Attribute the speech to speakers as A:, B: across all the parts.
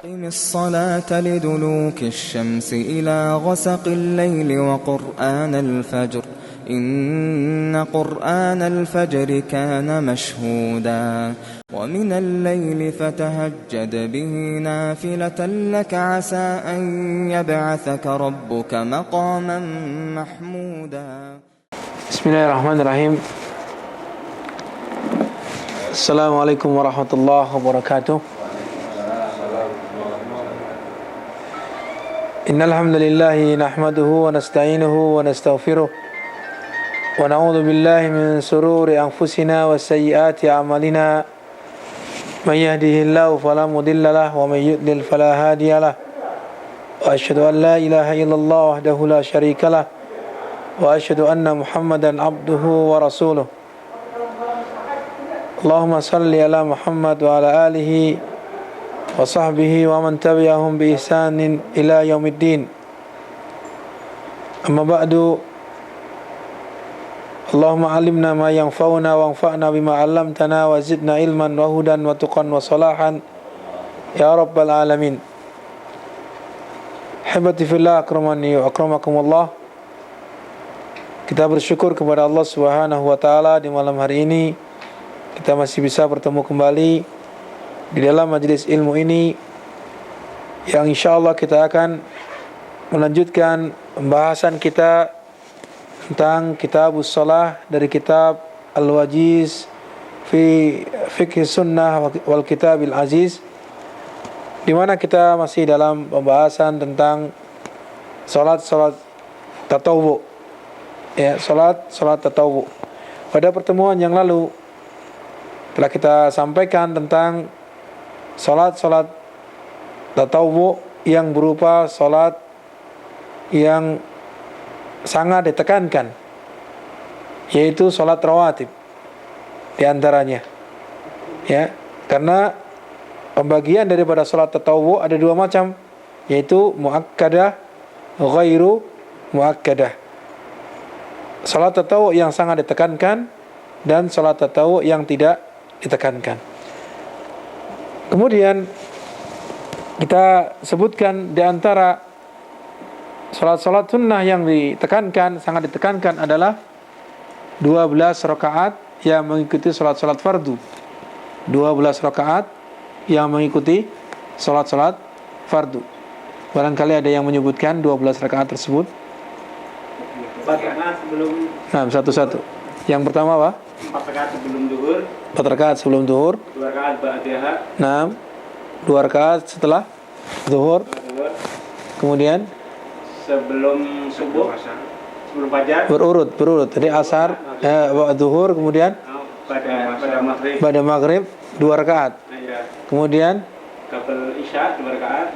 A: أقم الصلاة لدلوك الشمس إلى غسق الليل وقرآن الفجر إن قرآن الفجر كان مشهودا ومن الليل فتهجد به نافلة لك عسى أن يبعثك ربك مقاما محمودا.
B: بسم الله الرحمن الرحيم. السلام عليكم ورحمة الله وبركاته. إن الحمد لله نحمده ونستعينه ونستغفره ونعوذ بالله من شرور أنفسنا وسيئات أعمالنا من يهده الله فلا مضل له ومن يضلل فلا هادي له وأشهد أن لا إله إلا الله وحده لا شريك له وأشهد أن محمدا عبده ورسوله. اللهم صل على محمد وعلى آله وصحبه ومن تبعهم بإحسان إلى يوم الدين. أما بعد، اللهم علمنا ما ينفعنا وانفعنا بما علمتنا وزدنا علما وهدى وتقى وصلاحا يا رب العالمين. Habibati fillah, akramani wa akramakumullah. Kita bersyukur kepada Allah Subhanahu wa taala di malam hari ini kita masih bisa bertemu kembali di dalam majelis ilmu ini yang insyaallah kita akan melanjutkan pembahasan kita tentang Kitabus Shalah dari kitab Al-Wajiz fi Fiqh Sunnah wal Kitabil Aziz, di mana kita masih dalam pembahasan tentang salat tatawwu, ya, salat tatawwu. Pada pertemuan yang lalu telah kita sampaikan tentang salat tatawwu yang berupa salat yang sangat ditekankan, yaitu salat rawatib di antaranya, ya, karena pembagian daripada salat tatawwu ada dua macam, yaitu muakkadah, ghairu muakkadah. Salat tatawwu yang sangat ditekankan dan salat tatawwu yang tidak ditekankan. Kemudian kita sebutkan di antara salat-salat sunnah yang ditekankan, sangat ditekankan adalah 12 rakaat yang mengikuti salat-salat fardu. 12 rakaat yang mengikuti salat-salat fardu. Barangkali ada yang menyebutkan 12 rakaat tersebut.
C: 4 rakaat sebelum.
B: Nah, satu-satu. Yang pertama apa?
C: 4 rakaat sebelum zuhur.
B: 4 rakaat sebelum zuhur.
C: 2 rakaat ba'daha.
B: Nah, 2 rakaat setelah zuhur.
C: Kemudian sebelum subuh, sebelum fajar.
B: Berurut. Tadi asar, zuhur, kemudian pada maghrib 2 rakaat.
C: Ya.
B: Kemudian
C: Qabl isya 2 rakaat,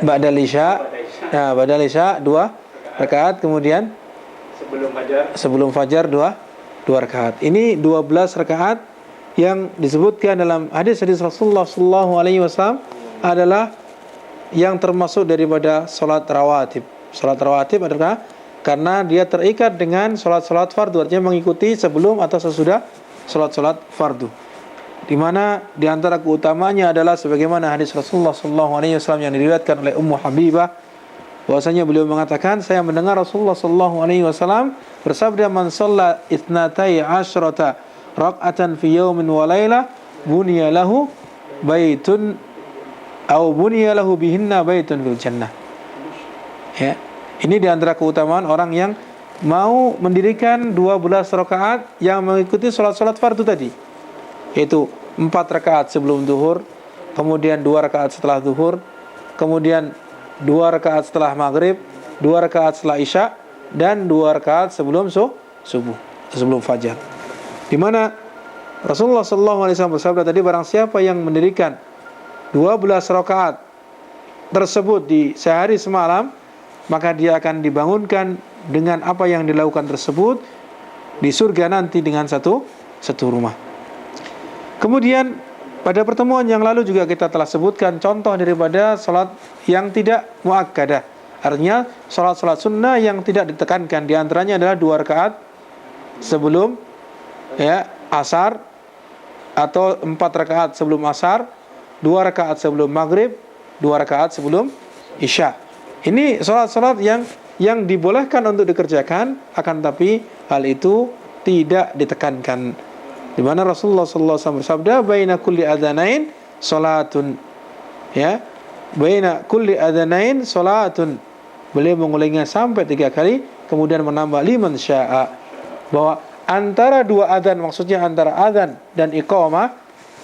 B: ba'dal isya. Nah, ba'dal isya 2 rakaat, kemudian sebelum fajar 2 rakaat. Ini 12 rakaat yang disebutkan dalam hadis-hadis Rasulullah sallallahu alaihi wasallam adalah yang termasuk daripada salat rawatib. Salat rawatib adalah karena dia terikat dengan salat-salat fardu, artinya mengikuti sebelum atau sesudah salat-salat fardu. Di mana di antara keutamanya adalah sebagaimana hadis Rasulullah sallallahu alaihi wasallam yang diriwayatkan oleh Ummu Habibah, bahwasanya beliau mengatakan, saya mendengar Rasulullah sallallahu alaihi wasallam bersabda, man shalla itsnatai asyrata raq'atan fi yawmin wa lailah buniya lahu baitun au buniya lahu bihinna baitun fil jannah. Ya, ini di antara keutamaan orang yang mau mendirikan 12 rakaat yang mengikuti salat-salat fardu tadi, yaitu 4 rakaat sebelum zuhur, kemudian 2 rakaat setelah zuhur, kemudian 2 rakaat setelah maghrib, 2 rakaat setelah isya, dan 2 rakaat sebelum subuh, sebelum fajar. Di mana Rasulullah SAW bersabda tadi, barang siapa yang mendirikan 12 rakaat tersebut di sehari semalam, maka dia akan dibangunkan dengan apa yang dilakukan tersebut di surga nanti dengan satu rumah. Kemudian pada pertemuan yang lalu juga kita telah sebutkan contoh daripada salat yang tidak muakkadah. Artinya salat-salat sunnah yang tidak ditekankan, di antaranya adalah 2 rakaat sebelum asar, atau 4 rakaat sebelum asar, 2 rakaat sebelum maghrib, 2 rakaat sebelum Isya. Ini salat-salat yang dibolehkan untuk dikerjakan, akan tapi hal itu tidak ditekankan. Di mana Rasulullah sallallahu alaihi wasallam bersabda, "Baina kulli adzanain salatun." Ya. Baina kulli adzanain salatun. Beliau mengulanginya sampai 3 kali, kemudian menambah liman syaa, bahwa antara 2 adzan, maksudnya antara adzan dan iqamah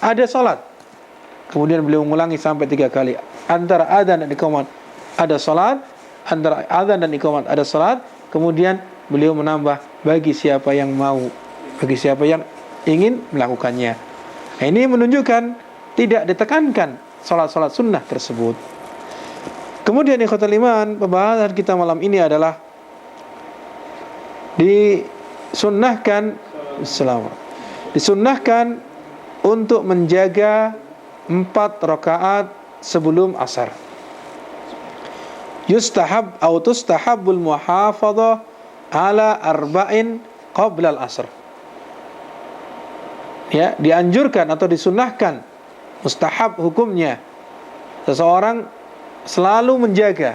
B: ada salat. Kemudian beliau mengulangi sampai 3 kali. Antara adzan dan iqamah ada salat, antara adzan dan iqamah ada salat. Kemudian beliau menambah bagi siapa yang mau, bagi siapa yang ingin melakukannya. Nah, ini menunjukkan tidak ditekankan salat-salat sunnah tersebut. Kemudian ikhwatul iman, pembahasan kita malam ini adalah disunnahkan untuk menjaga 4 rakaat sebelum asar. Yustahab atau tustahabul muhafadhah ala arba'in qabla al-asr. Ya, dianjurkan atau disunnahkan, mustahab hukumnya, seseorang selalu menjaga.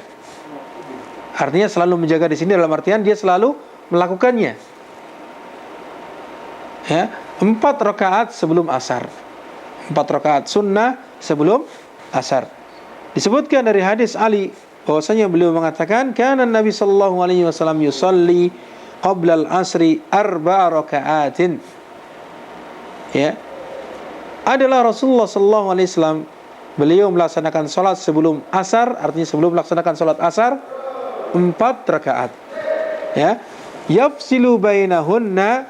B: Artinya selalu menjaga di sini dalam artian dia selalu melakukannya. Ya, 4 rakaat sebelum asar. 4 rakaat sunnah sebelum asar. Disebutkan dari hadis Ali bahwasanya beliau mengatakan, "Kana Nabi sallallahu alaihi wasallam yusalli qabla al-asri 4 rakaatin." Ya. Adalah Rasulullah sallallahu alaihi wasallam, beliau melaksanakan salat sebelum asar, artinya sebelum melaksanakan salat asar 4 rakaat. Ya. Yafsilu bainahunna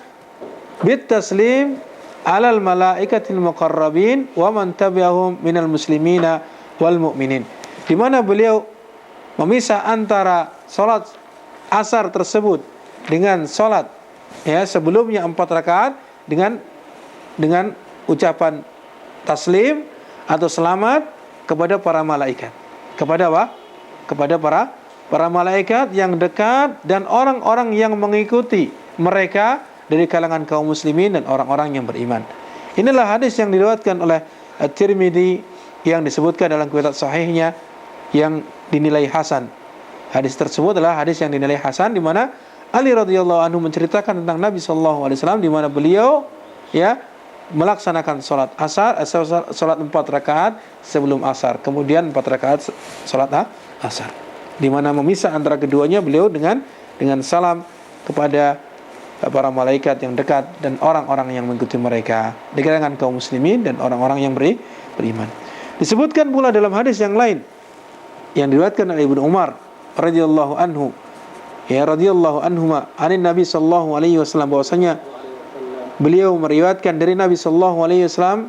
B: bit taslim alal malaikatil muqarrabin wa man tabi'ahum minal muslimina wal mu'minin. Di mana beliau memisah antara salat asar tersebut dengan salat sebelumnya 4 rakaat dengan ucapan taslim atau selamat kepada para malaikat. Kepada apa? Kepada para malaikat yang dekat dan orang-orang yang mengikuti mereka dari kalangan kaum muslimin dan orang-orang yang beriman. Inilah hadis yang diriwayatkan oleh At-Tirmidzi yang disebutkan dalam kitab sahihnya yang dinilai hasan. Hadis tersebut adalah hadis yang dinilai hasan, di mana Ali radhiyallahu anhu menceritakan tentang Nabi sallallahu alaihi wasallam, di mana beliau melaksanakan salat asar, salat 4 rakaat sebelum asar, kemudian 4 rakaat salat asar, di mana memisah antara keduanya beliau dengan salam kepada para malaikat yang dekat dan orang-orang yang mengikuti mereka di kalangan kaum muslimin dan orang-orang yang beriman. Disebutkan pula dalam hadis yang lain yang diriwayatkan oleh Ibnu Umar radhiyallahu anhu, radhiyallahu anhuma, anin Nabi sallallahu alaihi wasallam, bahwasanya beliau meriwayatkan dari Nabi sallallahu alaihi wasallam,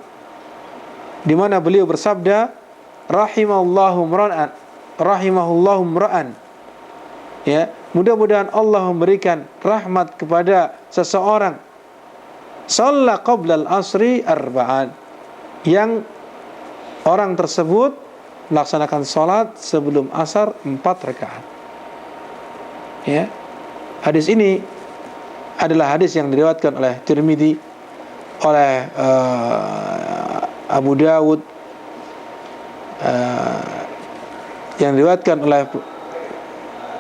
B: di mana beliau bersabda, rahimahullahu mra'an. Ya, mudah-mudahan Allah memberikan rahmat kepada seseorang, shalla qabla al-asri 4, yang orang tersebut melaksanakan salat sebelum asar 4 rakaat. Ya. Hadis ini adalah hadis yang diriwayatkan oleh Tirmidzi, oleh Abu Dawud, yang diriwayatkan oleh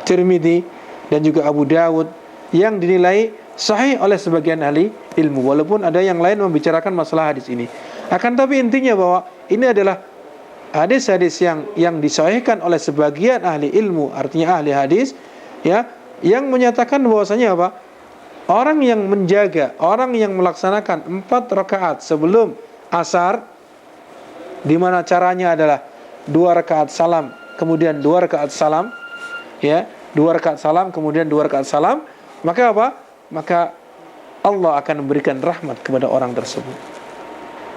B: Tirmidzi dan juga Abu Dawud, yang dinilai sahih oleh sebagian ahli ilmu, walaupun ada yang lain membicarakan masalah hadis ini. Akan tapi intinya bahwa ini adalah hadis-hadis yang disahihkan oleh sebagian ahli ilmu, artinya ahli hadis, yang menyatakan bahwasanya apa? Orang yang menjaga, orang yang melaksanakan 4 rakaat sebelum asar, di mana caranya adalah 2 rakaat salam, kemudian 2 rakaat salam, 2 rakaat salam, kemudian 2 rakaat salam, maka apa? Maka Allah akan memberikan rahmat kepada orang tersebut.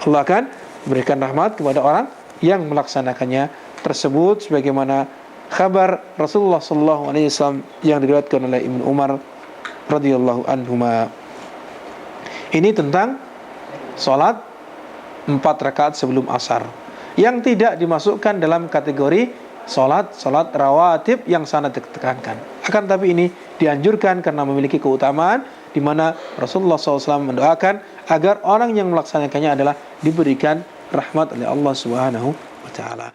B: Allah akan memberikan rahmat kepada orang yang melaksanakannya tersebut, sebagaimana kabar Rasulullah sallallahu alaihi wasallam yang diriwayatkan oleh Ibnu Umar radhiyallahu anhuma. Ini tentang salat 4 rakaat sebelum asar, yang tidak dimasukkan dalam kategori salat rawatib yang sangat ditekankan. Akan tapi ini dianjurkan karena memiliki keutamaan, di mana Rasulullah SAW mendoakan agar orang yang melaksanakannya adalah diberikan rahmat oleh Allah Subhanahu wa taala.